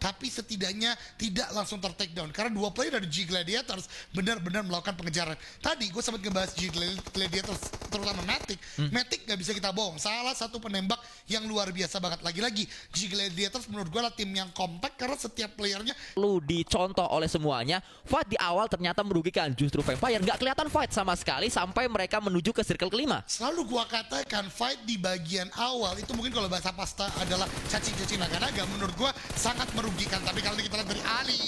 tapi setidaknya tidak langsung ter-take down. Karena dua player dari G Gladiators benar-benar melakukan pengejaran. Tadi gue sempat ngebahas G Gladiators, terutama Matic. Matic gak bisa kita bohong, salah satu penembak yang luar biasa banget. Lagi-lagi G Gladiators menurut gue lah tim yang kompak karena setiap playernya Perlu dicontoh oleh semuanya. Fight di awal ternyata merugikan justru Vampire. Nggak kelihatan fight sama sekali sampai mereka menuju ke circle kelima. selalu gua katakan fight di bagian awal itu mungkin kalau bahasa pasta adalah cacing-cacing naga-naga, menurut gua sangat merugikan. Tapi kalau kita lihat dari Ali,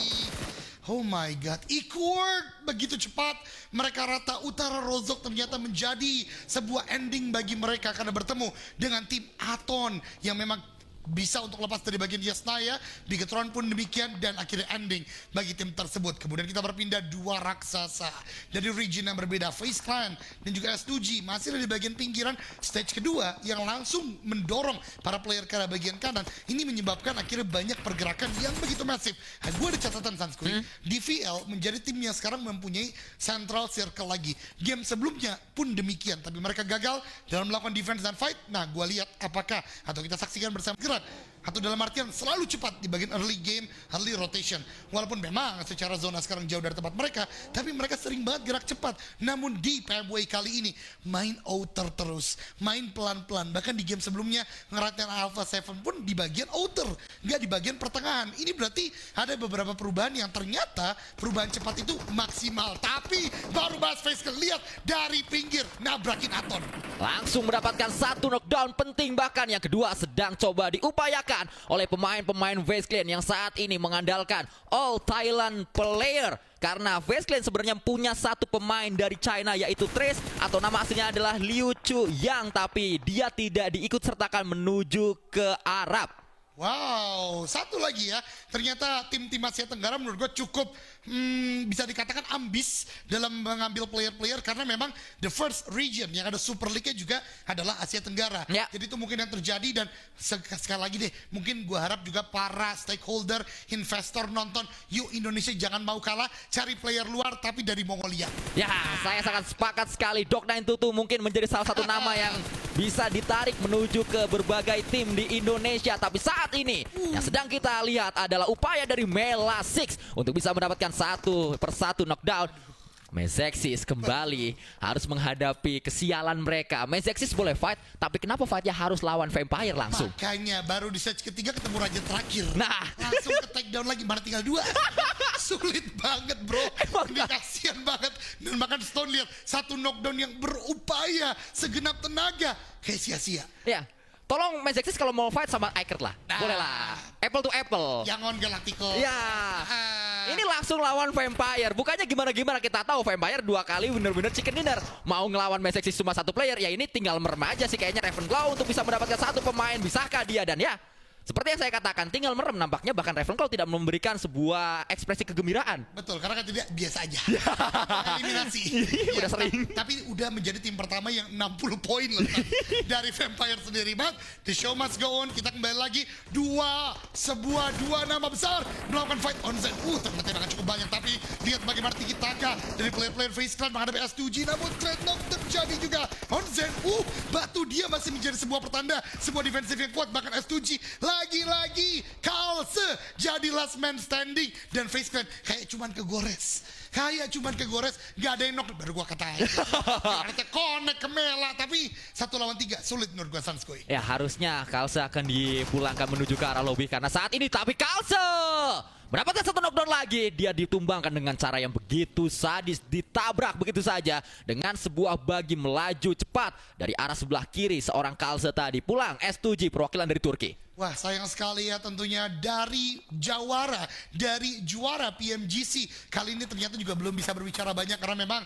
oh my god, Equord begitu cepat mereka rata. Utara Rozok ternyata menjadi sebuah ending bagi mereka karena bertemu dengan tim Aton yang memang bisa untuk lepas dari bagian Yasnaya. Bigetron pun demikian dan akhirnya ending bagi tim tersebut. Kemudian kita berpindah dua raksasa dari region yang berbeda, Face Clan dan juga S2G masih ada di bagian pinggiran stage kedua yang langsung mendorong para player ke arah bagian kanan. Ini menyebabkan akhirnya banyak pergerakan yang begitu masif. Nah, gue ada catatan Sanskui, DVL menjadi tim yang sekarang mempunyai central circle lagi. Game sebelumnya pun demikian, tapi mereka gagal dalam melakukan defense dan fight. Nah, gue lihat apakah atau kita saksikan bersama atau dalam artian selalu cepat di bagian early game, early rotation. Walaupun memang secara zona sekarang jauh dari tempat mereka, tapi mereka sering banget gerak cepat. Namun di PMWay kali ini main outer terus, main pelan-pelan. Bahkan di game sebelumnya ngeratain Alpha 7 pun di bagian outer, nggak di bagian pertengahan. Ini berarti ada beberapa perubahan yang ternyata perubahan cepat itu maksimal. Tapi baru bahas face lihat dari pinggir nabrakin Aton. Langsung mendapatkan satu knockdown penting, bahkan yang kedua sedang coba diupayakan oleh pemain-pemain FaZe Clan yang saat ini mengandalkan all Thailand player. Karena FaZe Clan sebenarnya punya satu pemain dari China yaitu Trace atau nama aslinya adalah Liu Chu Yang, tapi dia tidak diikut sertakan menuju ke Arab. Wow, satu lagi ya, ternyata tim-tim Asia Tenggara menurut gue cukup bisa dikatakan ambis dalam mengambil player-player karena memang the first region yang ada Super League-nya juga adalah Asia Tenggara. Ya. Jadi itu mungkin yang terjadi dan sekali lagi deh, mungkin gue harap juga para stakeholder, investor nonton, yuk Indonesia jangan mau kalah, cari player luar tapi dari Mongolia. Ya, saya sangat sepakat sekali. Dog9 Tutu mungkin menjadi salah satu nama yang bisa ditarik menuju ke berbagai tim di Indonesia. Tapi saat ini yang sedang kita lihat adalah upaya dari Mela Six untuk bisa mendapatkan satu persatu knockdown. Mezexis kembali harus menghadapi kesialan mereka. Mezexis boleh fight, tapi kenapa fightnya harus lawan Vampire langsung? Makanya baru di stage ketiga ketemu raja terakhir. Nah, langsung ke take down lagi, mana tinggal dua. Sulit banget bro, ini kasihan banget. Dan bahkan Stone lihat satu knockdown yang berupaya segenap tenaga, kayak sia-sia. ya. Tolong Mezexis kalau mau fight sama Ikert lah. Boleh lah. Apple to apple. Jangan Galactico. Ya. Ini langsung lawan Vampire. Bukannya gimana-gimana, kita tahu Vampire dua kali bener-bener chicken dinner. Mau ngelawan Mezexis cuma satu player, ya ini tinggal merem aja sih kayaknya Ravenclaw untuk bisa mendapatkan satu pemain. Bisakah dia? Dan ya, seperti yang saya katakan, tinggal merem nampaknya. Bahkan Ravenclaw tidak memberikan sebuah ekspresi kegembiraan. Betul, karena kan tidak biasa aja. Eliminasi. Udah sering. Tapi udah menjadi tim pertama yang 60 poin loh dari Vampire sendiri. But the show must go on. Kita kembali lagi dua nama besar melakukan fight on Zen. Ternyata cukup banyak. Tapi lihat bagaimana Tiki Taka dari player-player FaZe Clan menghadapi S2G. Namun Dreadnought terjadi juga on Zen. Batu dia masih menjadi sebuah pertanda, sebuah defensif yang kuat. Bahkan S2G lagi-lagi Kalse jadi last man standing. Dan FaZe Clan kayak cuman kegores, gak ada yang knock. Baru gua katain ada connect ke Mela, tapi 1 lawan 3 sulit menurut gua Sanskui. Ya, harusnya Kalse akan dipulangkan menuju ke arah lobby karena saat ini, tapi Kalse mendapatkan satu knockdown lagi. Dia ditumbangkan dengan cara yang begitu sadis, ditabrak begitu saja dengan sebuah bagi melaju cepat dari arah sebelah kiri. Seorang Kalse tadi pulang. S2G perwakilan dari Turki. Wah, sayang sekali ya tentunya dari juara PMGC kali ini ternyata juga belum bisa berbicara banyak karena memang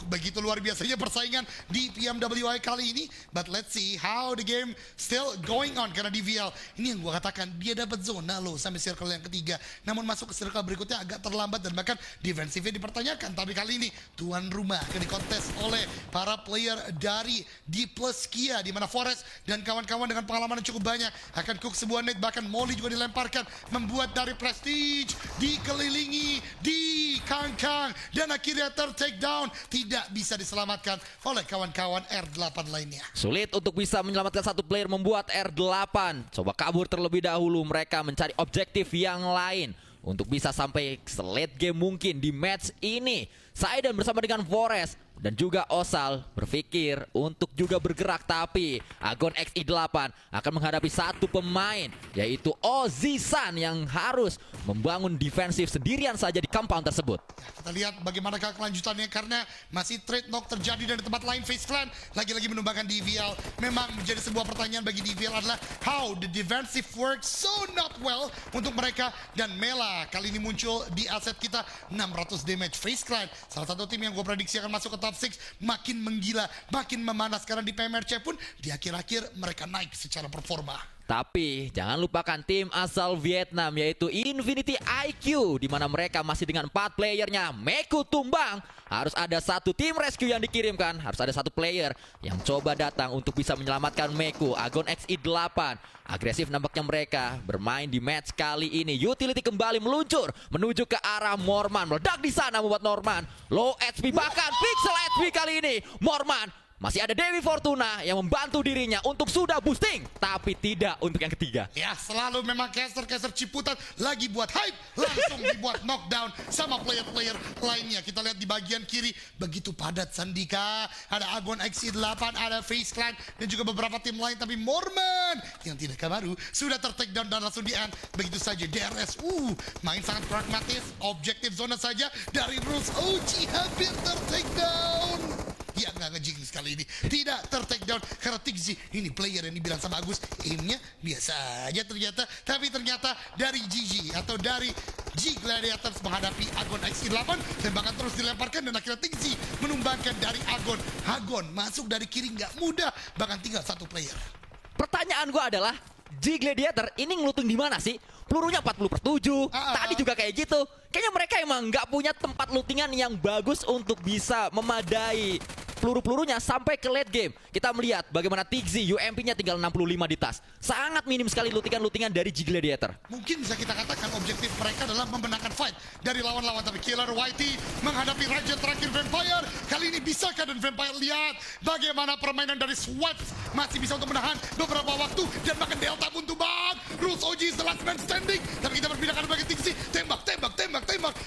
begitu luar biasanya persaingan di PMWI kali ini. But let's see how the game still going on karena DVL ini yang gua katakan, dia dapat zona loh sampai circle yang ketiga. Namun masuk ke circle berikutnya agak terlambat dan bahkan defensifnya dipertanyakan. Tapi kali ini tuan rumah akan dikontes oleh para player dari D+Kia, di mana Forest dan kawan-kawan dengan pengalaman yang cukup banyak akan cook sebuah net, bahkan Molly juga dilemparkan, membuat dari Prestige dikelilingi, dikangkang dan akhirnya ter-take down tidak bisa diselamatkan oleh kawan-kawan R8 lainnya. Sulit untuk bisa menyelamatkan satu player membuat R8 coba kabur terlebih dahulu, mereka mencari objektif yang lain untuk bisa sampai late game mungkin di match ini. Saidan bersama dengan Forest dan juga Osal berpikir untuk juga bergerak, tapi Agon XI8 akan menghadapi satu pemain yaitu Ozzy-san yang harus membangun defensif sendirian saja di compound tersebut. Kita lihat bagaimana kelanjutannya karena masih trade knock terjadi dari tempat lain. FaZe Clan lagi-lagi menumbangkan DVL. Memang menjadi sebuah pertanyaan bagi DVL adalah how the defensive works so not well untuk mereka, dan Mela kali ini muncul di aset kita 600 damage. FaZe Clan salah satu tim yang gue prediksi akan masuk ke top 6, makin menggila, makin memanas karena di PMRC pun di akhir-akhir mereka naik secara performa. Tapi jangan lupakan tim asal Vietnam yaitu Infinity IQ, di mana mereka masih dengan 4 playernya. Meku tumbang, harus ada satu tim rescue yang dikirimkan, harus ada satu player yang coba datang untuk bisa menyelamatkan Meku. Agon XI8 agresif nampaknya mereka bermain di match kali ini. Utility kembali meluncur menuju ke arah Morman, meledak di sana membuat Norman low HP, bahkan pixel HP kali ini. Morman masih ada Dewi Fortuna yang membantu dirinya untuk sudah boosting, tapi tidak untuk yang ketiga. Ya, selalu memang caster-caster Ciputat lagi buat hype, langsung dibuat knockdown sama player-player lainnya. Kita lihat di bagian kiri begitu padat Sandika, ada Agon XI8, ada FaZe Clan dan juga beberapa tim lain, tapi Morman yang tidak baru sudah ter-takedown dan langsung di-end begitu saja. DRS main sangat pragmatis, objektif zona saja dari Bruce. OG hampir ter-takedown. Ya, nggak ngejing sekali ini, tidak ter-takedown karena Tixi ini player yang dibilang sama Agus aimnya biasa aja ternyata, tapi ternyata dari GG atau dari G Gladiators menghadapi Agon XI8, tembakan terus dilemparkan dan akhirnya Tixi menumbangkan dari Agon. Agon masuk dari kiri nggak mudah, bahkan tinggal satu player. Pertanyaan gua adalah G Gladiator ini ngeluting di mana sih? Pelurunya 40/7, tadi juga kayak gitu. Kayaknya mereka emang nggak punya tempat lootingan yang bagus untuk bisa memadai peluru-pelurunya sampai ke late game. Kita melihat bagaimana Tixi UMP-nya tinggal 65 di tas. Sangat minim sekali lootingan-lootingan dari G Gladiator. Mungkin bisa kita katakan objektif mereka adalah memenangkan fight dari lawan-lawan, tapi Killer YT menghadapi Raja terakhir Vampire. Kali ini bisakah, dan Vampire lihat bagaimana permainan dari Swaps masih bisa untuk menahan beberapa waktu, dan bahkan Delta pun tumbang. Rules OG is the last man standing, tapi kita berpindah ke bagian Tixi. Tembak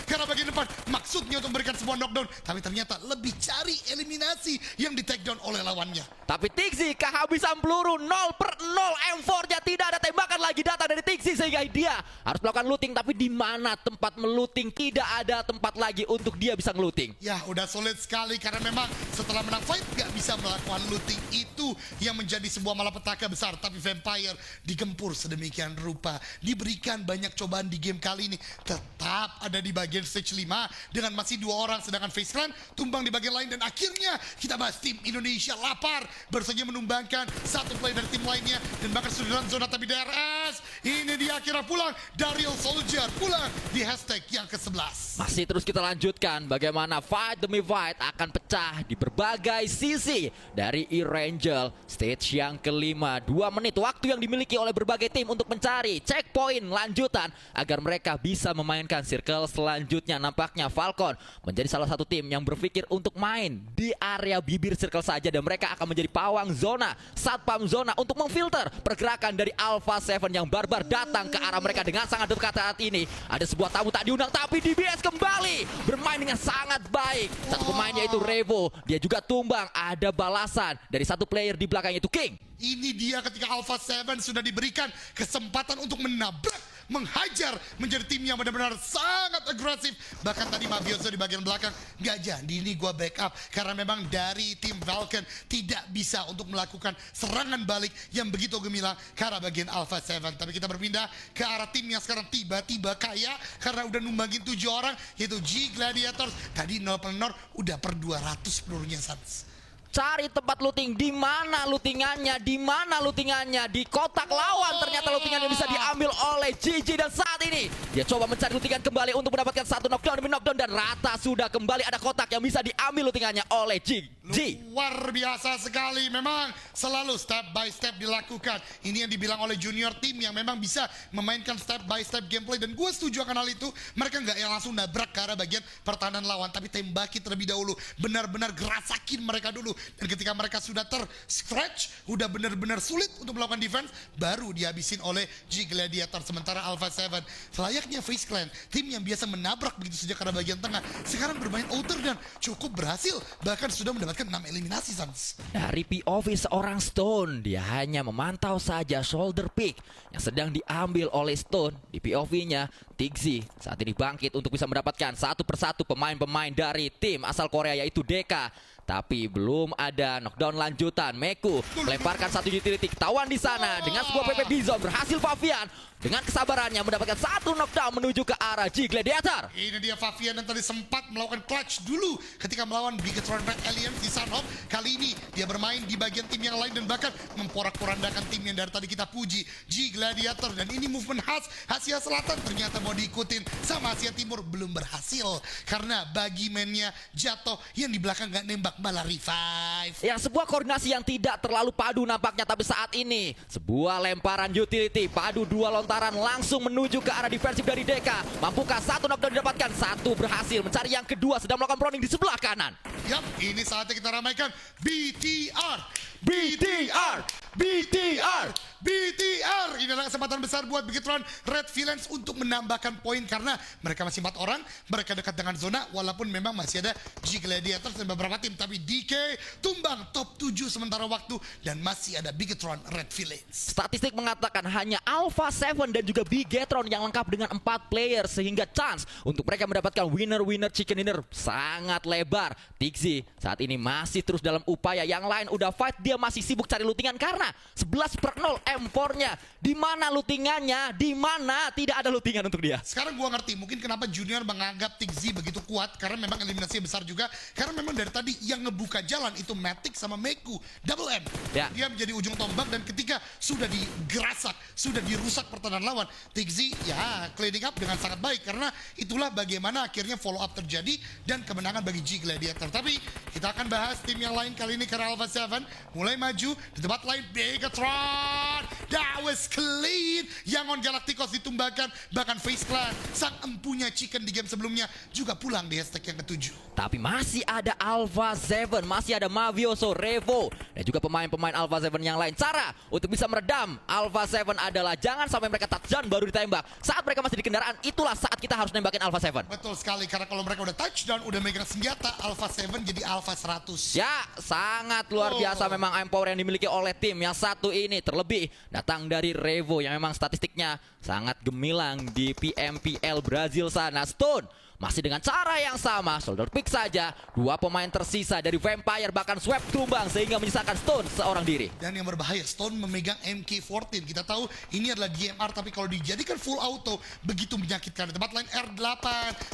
karena bagian depan maksudnya untuk memberikan sebuah knockdown, tapi ternyata lebih cari eliminasi yang di take down oleh lawannya. Tapi Tixi kehabisan peluru, 0/0 M4-nya, tidak ada tembakan lagi datang dari Tixi sehingga dia harus melakukan looting, tapi di mana tempat meluting? Tidak ada tempat lagi untuk dia bisa ngeluting. Ya, udah sulit sekali karena memang setelah menang fight gak bisa melakukan looting, itu yang menjadi sebuah malapetaka besar. Tapi Vampire digempur sedemikian rupa, diberikan banyak cobaan di game kali ini, tetap ada di bagian stage 5 dengan masih 2 orang, sedangkan FaZe Clan tumbang di bagian lain. Dan akhirnya kita bahas tim Indonesia lapar, bersedia menumbangkan satu player dari tim lainnya dan bahkan sudah dalam zona, tapi DRS ini dia akhirnya pulang. Daryl Soldier pulang di hashtag yang ke-11. Masih terus kita lanjutkan bagaimana fight demi fight akan pecah di berbagai sisi dari E-Rangel stage yang kelima. 2 menit waktu yang dimiliki oleh berbagai tim untuk mencari checkpoint lanjutan agar mereka bisa memainkan circle selanjutnya. Nampaknya Falcon menjadi salah satu tim yang berpikir untuk main di area bibir circle saja, dan mereka akan menjadi pawang zona, satpam zona untuk memfilter pergerakan dari Alpha 7 yang barbar datang ke arah mereka dengan sangat dekat. Saat ini ada sebuah tamu tak diundang, tapi DBS kembali bermain dengan sangat baik. Satu pemainnya itu Revo, dia juga tumbang. Ada balasan dari satu player di belakang itu King. Ini dia ketika Alpha 7 sudah diberikan kesempatan untuk menabrak, menghajar, menjadi tim yang benar-benar sangat agresif. Bahkan tadi Mafioso di bagian belakang gak jadi, ini gua backup karena memang dari tim Falcon tidak bisa untuk melakukan serangan balik yang begitu gemilang ke arah bagian Alpha 7. Tapi kita berpindah ke arah tim yang sekarang tiba-tiba kaya karena udah numbangin 7 orang, yaitu G Gladiators. Tadi 0/0 udah per 200 pelurunya Sans. Cari tempat looting, di mana lootingannya, di mana lootingannya, di kotak lawan. Ternyata lootingannya bisa diambil oleh GG, dan saat ini dia coba mencari lootingan kembali untuk mendapatkan satu knockdown demi knockdown, dan rata sudah kembali ada kotak yang bisa diambil lootingannya oleh G. G. Luar biasa sekali, memang selalu step by step dilakukan. Ini yang dibilang oleh junior tim yang memang bisa memainkan step by step gameplay. Dan gue setuju akan hal itu. Mereka nggak yang langsung nabrak ke arah bagian pertahanan lawan, tapi tembaki terlebih dahulu. Benar-benar gerasakin mereka dulu. Dan ketika mereka sudah ter-scratch, udah benar-benar sulit untuk melakukan defense, baru dihabisin oleh G Gladiator. Sementara Alpha 7 selayaknya FaZe Clan, tim yang biasa menabrak begitu saja ke arah bagian tengah, sekarang bermain outer dan cukup berhasil. Bahkan sudah mendapatkan 6 eliminasi, Sans. Dari POV seorang Stone, dia hanya memantau saja shoulder pick yang sedang diambil oleh Stone. Di POV-nya, Tigzy saat ini bangkit untuk bisa mendapatkan satu persatu pemain-pemain dari tim asal Korea yaitu DK. Tapi belum ada knockdown lanjutan. Meku melemparkan satu utility ketahuan di sana dengan sebuah PP Bison. Berhasil Favian dengan kesabarannya mendapatkan satu knockdown menuju ke arah G Gladiator. Ini dia Favian yang tadi sempat melakukan clutch dulu ketika melawan Bigetron Red Alliance di Sunhawk. Kali ini dia bermain di bagian tim yang lain dan bahkan memporak-porandakan tim yang dari tadi kita puji, G Gladiator. Dan ini movement khas Asia Selatan ternyata mau diikutin sama Asia Timur, belum berhasil karena bagi mainnya jatuh, yang di belakang nggak nembak malah revive. Ya, sebuah koordinasi yang tidak terlalu padu nampaknya, tapi saat ini sebuah lemparan utility padu dua lontaran langsung menuju ke arah defensif dari DK. Mampukah satu knockdown didapatkan? Satu berhasil, mencari yang kedua, sedang melakukan proning di sebelah kanan. Yap, ini saatnya kita ramaikan BTR. BTR, BTR. BTR, ini adalah kesempatan besar buat Bigetron Red Villains untuk menambahkan poin karena mereka masih 4 orang, mereka dekat dengan zona walaupun memang masih ada G Gladiators dan beberapa tim, tapi DK tumbang top 7 sementara waktu dan masih ada Bigetron Red Villains. Statistik mengatakan hanya Alpha 7 dan juga Bigetron yang lengkap dengan 4 player sehingga chance untuk mereka mendapatkan winner chicken dinner sangat lebar. Tigzy saat ini masih terus dalam upaya, yang lain udah fight, dia masih sibuk cari lootingan karena 11/0 M4-nya. Di mana lootingannya? Di mana tidak ada lootingan untuk dia? Sekarang gua ngerti mungkin kenapa Junior menganggap Tigzy begitu kuat karena memang eliminasinya besar juga. Karena memang dari tadi yang ngebuka jalan itu Matic sama Meku, double M. Ya. Dia menjadi ujung tombak dan ketika sudah digerasak, sudah dirusak pertahanan lawan, Tigzy ya cleaning up dengan sangat baik karena itulah bagaimana akhirnya follow up terjadi dan kemenangan bagi G Gladiator. Tapi kita akan bahas tim yang lain kali ini karena Alpha 7 mulai maju di tempat lain. Bigetron, that was clean. Yangon Galacticos ditumbangkan, bahkan FaZe Clan sang empunya chicken di game sebelumnya juga pulang di hashtag yang ke-7. Tapi masih ada Alpha 7, masih ada Mavioso, Revo, dan juga pemain-pemain Alpha 7 yang lain. Cara untuk bisa meredam Alpha 7 adalah jangan sampai mereka touchdown baru ditembak. Saat mereka masih di kendaraan, itulah saat kita harus nembakin Alpha 7. Betul sekali, karena kalau mereka udah touchdown, udah megang senjata, Alpha 7 jadi Alpha 100. Ya, sangat luar biasa memang empower yang dimiliki oleh tim yang satu ini. Terlebih datang dari Revo yang memang statistiknya sangat gemilang di PMPL Brazil sana. Stone masih dengan cara yang sama, shoulder pick saja. Dua pemain tersisa dari Vampire bahkan swap tumbang sehingga menyisakan Stone seorang diri. Dan yang berbahaya, Stone memegang MK14. Kita tahu ini adalah DMR, tapi kalau dijadikan full auto begitu menyakitkan. Di tempat lain R8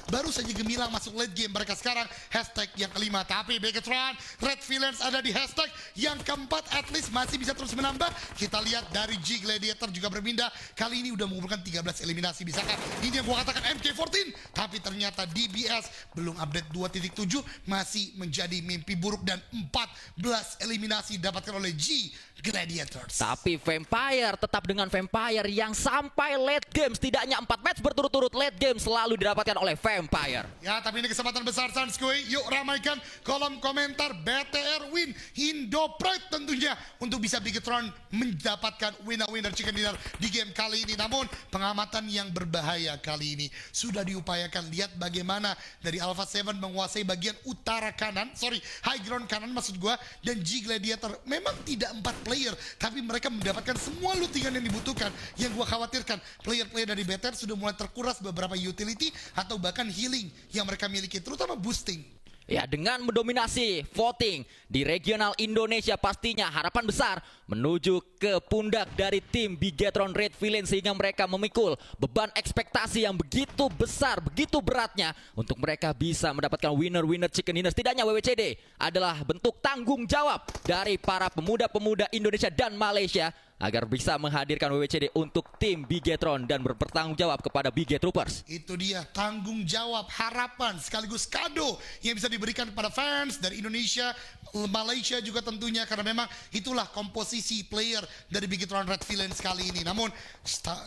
baru saja gemilang masuk late game. Mereka sekarang hashtag yang kelima. Tapi Bigetron Red Villains ada di hashtag yang keempat, at least masih bisa terus menambah. Kita lihat dari G Gladiator juga berpindah. Kali ini udah mengumpulkan 13 eliminasi. Bisakah ini yang gua katakan MK14? Tapi ternyata DBS belum update 2.7, masih menjadi mimpi buruk dan 14 eliminasi didapatkan oleh G Gladiators. Tapi Vampire tetap dengan Vampire yang sampai late game, setidaknya 4 match berturut-turut late game selalu didapatkan oleh Vampire. Ya, tapi ini kesempatan besar Sanskui. Yuk ramaikan kolom komentar BTR win Indo Pride tentunya untuk bisa Bigetron mendapatkan winner chicken dinner di game kali ini. Namun pengamatan yang berbahaya kali ini sudah diupayakan. Lihat bagaimana dari Alpha 7 menguasai bagian utara kanan, high ground kanan maksud gua, dan G Gladiator memang tidak 4 player, tapi mereka mendapatkan semua lootingan yang dibutuhkan. Yang gua khawatirkan, player-player dari BTR sudah mulai terkuras beberapa utility atau bahkan healing yang mereka miliki, terutama boosting. Ya, dengan mendominasi voting di regional Indonesia, pastinya harapan besar menuju ke pundak dari tim Bigetron Red Villains sehingga mereka memikul beban ekspektasi yang begitu besar, begitu beratnya untuk mereka bisa mendapatkan winner chicken dinner. Setidaknya WWCD adalah bentuk tanggung jawab dari para pemuda-pemuda Indonesia dan Malaysia agar bisa menghadirkan WWCD untuk tim Bigetron dan bertanggung jawab kepada BG Troopers. Itu dia tanggung jawab, harapan sekaligus kado yang bisa diberikan kepada fans dari Indonesia, Malaysia juga tentunya, karena memang itulah komposisi player dari Bigetron Red Villains kali ini. Namun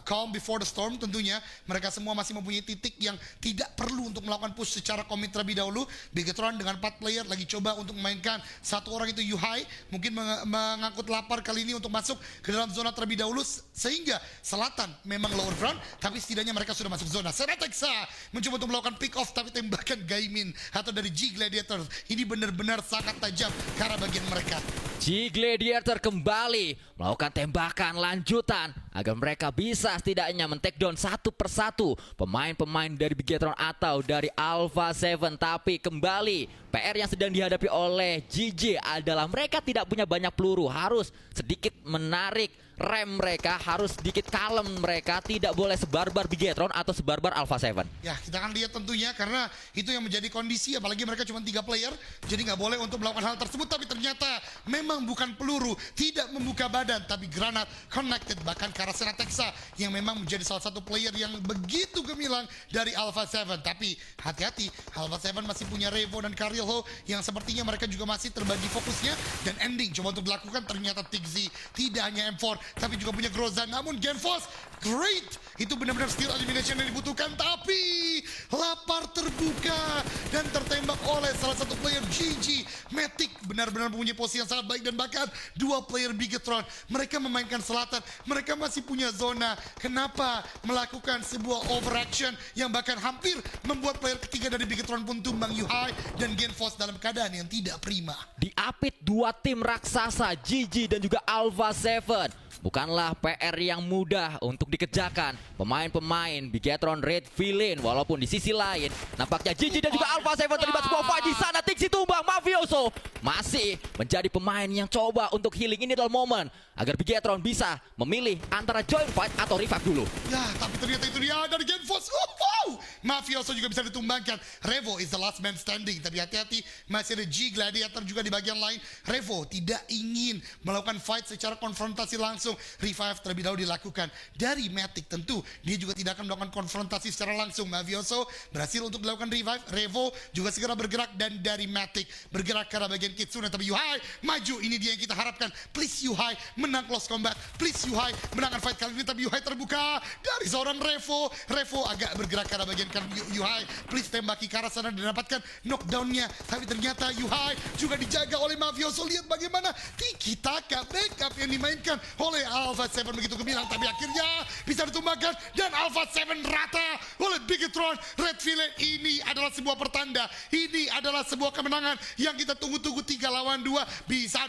calm before the storm, tentunya mereka semua masih mempunyai titik yang tidak perlu untuk melakukan push secara komit terlebih dahulu. Bigetron dengan 4 player lagi coba untuk memainkan satu orang itu Yuhai, mungkin mengangkut lapar kali ini untuk masuk ke dalam zona terlebih dahulu, sehingga selatan memang lower ground, tapi setidaknya mereka sudah masuk zona. Senetexa mencoba untuk melakukan pick off, tapi tembakan Gaimin atau dari G Gladiator ini benar-benar sangat tajam ke arah bagian mereka. G Gladiator kembali melakukan tembakan lanjutan agar mereka bisa setidaknya men-takedown satu persatu pemain-pemain dari Bigetron atau dari Alpha 7. Tapi kembali PR yang sedang dihadapi oleh GG adalah mereka tidak punya banyak peluru, harus sedikit menarik rem mereka, harus sedikit kalem mereka, tidak boleh sebarbar Bigetron atau sebarbar Alpha 7. Ya, kita akan lihat tentunya, karena itu yang menjadi kondisi, apalagi mereka cuma 3 player, jadi nggak boleh untuk melakukan hal tersebut. Tapi ternyata memang bukan peluru, tidak membuka badan, tapi granat connected bahkan ke arah Senetexa yang memang menjadi salah satu player yang begitu gemilang dari Alpha 7. Tapi hati-hati, Alpha 7 masih punya Revo dan Karilho yang sepertinya mereka juga masih terbagi fokusnya, dan ending coba untuk dilakukan ternyata Tixi tidak hanya M4 tapi juga punya Groza. Namun Genfos great, itu benar-benar skill elimination yang dibutuhkan, tapi lapar terbuka dan tertembak oleh salah satu player GG. Matic benar-benar mempunyai posisi yang sangat baik, dan bahkan 2 player Bigetron, mereka memainkan selatan, mereka masih punya zona. Kenapa melakukan sebuah overaction yang bahkan hampir membuat player ketiga dari Bigetron pun tumbang, Yuhai dan Genfos dalam keadaan yang tidak prima. Diapit 2 tim raksasa GG dan juga Alpha 7. Bukanlah PR yang mudah untuk dikerjakan pemain-pemain Bigetron Red Villain, walaupun di sisi lain nampaknya GG dan juga Alpha 7 terlibat sebuah fight di sana. Tixi tumbang, Mafioso masih menjadi pemain yang coba untuk healing. Ini adalah momen agar Bigetron bisa memilih antara join fight atau revive dulu. Ya, tapi ternyata itu dia dari Genfos. Wow, Mafioso juga bisa ditumbangkan. Revo is the last man standing, tapi hati-hati, masih ada G Gladiator juga di bagian lain. Revo tidak ingin melakukan fight secara konfrontasi langsung. Revive terlebih dahulu dilakukan dari Matic. Tentu dia juga tidak akan melakukan konfrontasi secara langsung. Mafioso berhasil untuk melakukan revive. Revo juga segera bergerak, dan dari Matic bergerak ke arah bagian Kitsune. Tapi Yuhai maju, ini dia yang kita harapkan. Please Yuhai menang close combat, please Yuhai menangkan fight kali ini. Tapi Yuhai terbuka dari seorang Revo. Revo agak bergerak ke arah bagian kan Yuhai, please tembaki ke arah sana dan dapatkan knockdownnya. Tapi ternyata Yuhai juga dijaga oleh Mafioso. Lihat bagaimana tiki taka backup yang dimainkan oleh Alpha 7 begitu gemilang, tapi akhirnya bisa ditumbangkan dan Alpha 7 rata oleh Bigetron Red Villain. Ini adalah sebuah pertanda, ini adalah sebuah kemenangan yang kita tunggu-tunggu. 3 lawan 2, bisa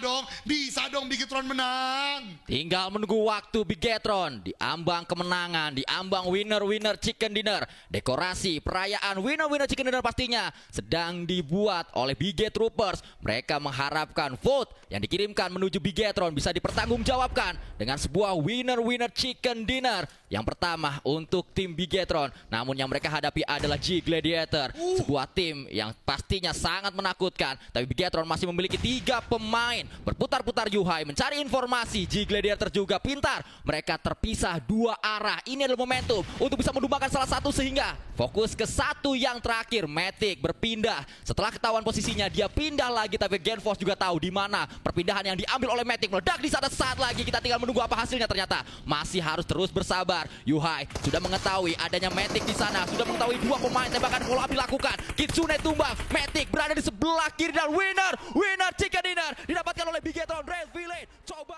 dong Bigetron menang. Tinggal menunggu waktu Bigetron di ambang kemenangan, di ambang winner chicken dinner. Dekorasi perayaan winner chicken dinner pastinya sedang dibuat oleh BG Troopers. Mereka mengharapkan vote yang dikirimkan menuju Bigetron bisa dipertanggungjawabkan dengan sebuah winner chicken dinner. Yang pertama untuk tim Bigetron, namun yang mereka hadapi adalah G Gladiator, sebuah tim yang pastinya sangat menakutkan. Tapi Bigetron masih memiliki 3 pemain. Berputar-putar Yuhai mencari informasi. G Gladiator juga pintar, mereka terpisah 2 arah. Ini adalah momentum untuk bisa mendumbangkan salah satu, sehingga fokus ke satu yang terakhir. Matic berpindah setelah ketahuan posisinya, dia pindah lagi, tapi Genfos juga tahu di mana perpindahan yang diambil oleh Matic. Meledak di saat lagi, kita tinggal menunggu apa hasilnya. Ternyata masih harus terus bersabar. Yuhai sudah mengetahui adanya Matic di sana, sudah mengetahui 2 pemain, tembakan follow up dilakukan. Kitsune tumbang, Matic berada di sebelah kiri, dan winner chicken dinner didapatkan oleh Bigetron Red Villain. Coba